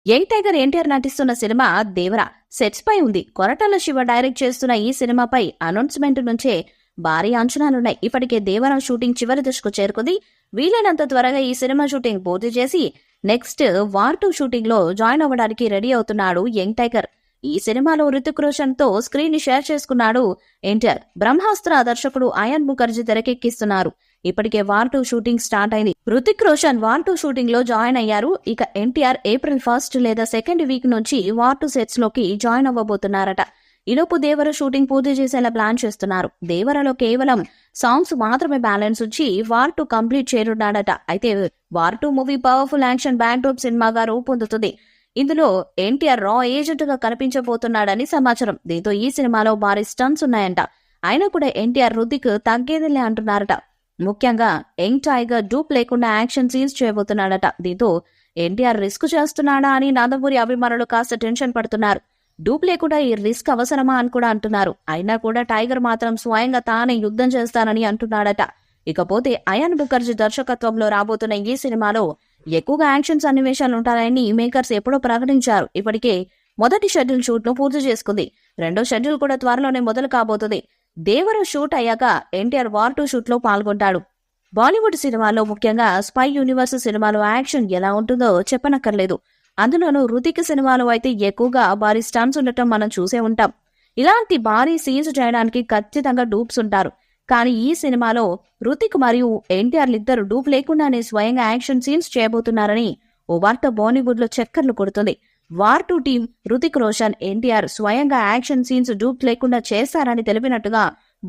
Young tiger NTR నటిస్తున్న cinema దేవర sets పై ఉంది. Koratala Shiva direct చేస్తున్న ఈ సినిమాపై అనౌన్స్మెంట్ నుంచే భారీ అంచనాలున్నాయి. ఇప్పటికే దేవర షూటింగ్ చివరి దశకు చేరుకుంది. వీలైనంత త్వరగా ఈ సినిమా షూటింగ్ పూర్తి చేసి నెక్స్ట్ వార్ 2 షూటింగ్ లో జాయిన్ అవ్వడానికి రెడీ అవుతున్నాడు యంగ్ టైగర్. ఈ సినిమాలో రితిక్ రోషన్ తో స్క్రీన్ ని షేర్ చేసుకున్నాడు ఎన్టీఆర్. బ్రహ్మాస్త్ర దర్శకుడు అయాన్ ముఖర్జీ తెరకెక్కిస్తున్నారు. ఇప్పటికే వార్ 2 షూటింగ్ స్టార్ట్ అయింది. రుతిక్ రోషన్ వార్ 2 షూటింగ్ లో జాయిన్ అయ్యారు. ఇక ఎన్టీఆర్ ఏప్రిల్ 1 లేదా 2 వీక్ నుంచి వార్ 2 సెట్స్ లోకి జాయిన్ అవ్వబోతున్నారట. ఈలోపు దేవర షూటింగ్ పూర్తి చేసేలా ప్లాన్ చేస్తున్నారు. దేవరలో కేవలం సాంగ్స్ మాత్రమే బ్యాలెన్స్ వచ్చి వార్ 2 కంప్లీట్ చేయనున్నాడట. అయితే war 2 movie powerful action backdrop సినిమాగా రూపొందుతుంది. ఇందులో ఎన్టీఆర్ రా ఏజెంట్ గా కనిపించబోతున్నాడని సమాచారం. దీంతో ఈ సినిమాలో భారీ స్టంట్స్ ఉన్నాయంట. అయినా కూడా ఎన్టీఆర్ రుతిక్ తగ్గేదిలే అంటున్నారట. ముఖ్యంగా యంగ్ టైగర్ డూప్ లేకుండా యాక్షన్ సీన్స్ చేయబోతున్నాడట. దీంతో ఎన్టీఆర్ రిస్క్ చేస్తున్నాడా అని నందమూరి అభిమానులు కాస్త టెన్షన్ పడుతున్నారు. డూప్ లేకుండా ఈ రిస్క్ అవసరమా అని కూడా అంటున్నారు. అయినా కూడా టైగర్ మాత్రం స్వయంగా తానే యుద్ధం చేస్తానని అంటున్నాడట. ఇకపోతే అయాన్ ముఖర్జీ దర్శకత్వంలో రాబోతున్న ఈ సినిమాలో ఎక్కువగా యాక్షన్ సన్నివేశాలు ఉంటాయని మేకర్స్ ఎప్పుడో ప్రకటించారు. ఇప్పటికే మొదటి షెడ్యూల్ షూట్ ను పూర్తి చేసుకుంది. రెండో షెడ్యూల్ కూడా త్వరలోనే మొదలు కాబోతుంది. దేవర షూట్ అయ్యాక ఎన్టీఆర్ వార్ 2 షూట్ లో పాల్గొంటాడు. బాలీవుడ్ సినిమాలో ముఖ్యంగా స్పై యూనివర్స్ సినిమాలో యాక్షన్ ఎలా ఉంటుందో చెప్పనక్కర్లేదు. అందులోనూ రుతిక్ సినిమాలో అయితే ఎక్కువగా భారీ స్టంట్స్ ఉండటం మనం చూసే ఉంటాం. ఇలాంటి భారీ సీన్స్ చేయడానికి ఖచ్చితంగా డూప్స్ ఉంటారు. కానీ ఈ సినిమాలో రుతిక్ మరియు ఎన్టీఆర్ ఇద్దరు డూప్ లేకుండానే స్వయంగా యాక్షన్ సీన్స్ చేయబోతున్నారని ఓ వార్త బాలీవుడ్ లో చక్కర్లు కొడుతుంది. వార్ 2 టీం రుతిక్ రోషన్, ఎన్టీఆర్ స్వయంగా యాక్షన్ సీన్స్ డూప్ లేకుండా చేస్తారని తెలిపినట్టుగా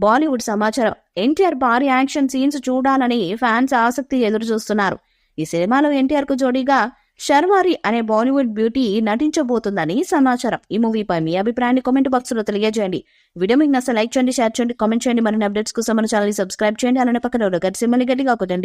బాలీవుడ్ సమాచారం. ఎన్టీఆర్ భారీ యాక్షన్ సీన్స్ చూడాలని ఫ్యాన్స్ ఆసక్తి ఎదురు చూస్తున్నారు. ఈ సినిమాలో ఎన్టీఆర్ కు జోడీగా శర్వారి అనే బాలీవుడ్ బ్యూటీ నటించబోతుందని సమాచారం. ఈ మూవీపై మీ అభిప్రాయాన్ని కామెంట్ బాక్స్ లో తెలియజేయండి. వీడియో మీకు నచ్చ లైక్ చేయండి, షేర్ చేయండి, కామెంట్ చేయండి. మరిన్ని అప్డేట్స్ కోసం మన ఛానల్ సబ్స్క్రైబ్ చేయండి. అలానే పక్కన గట్టి సింబల్ గట్టిగా కొట్టండి.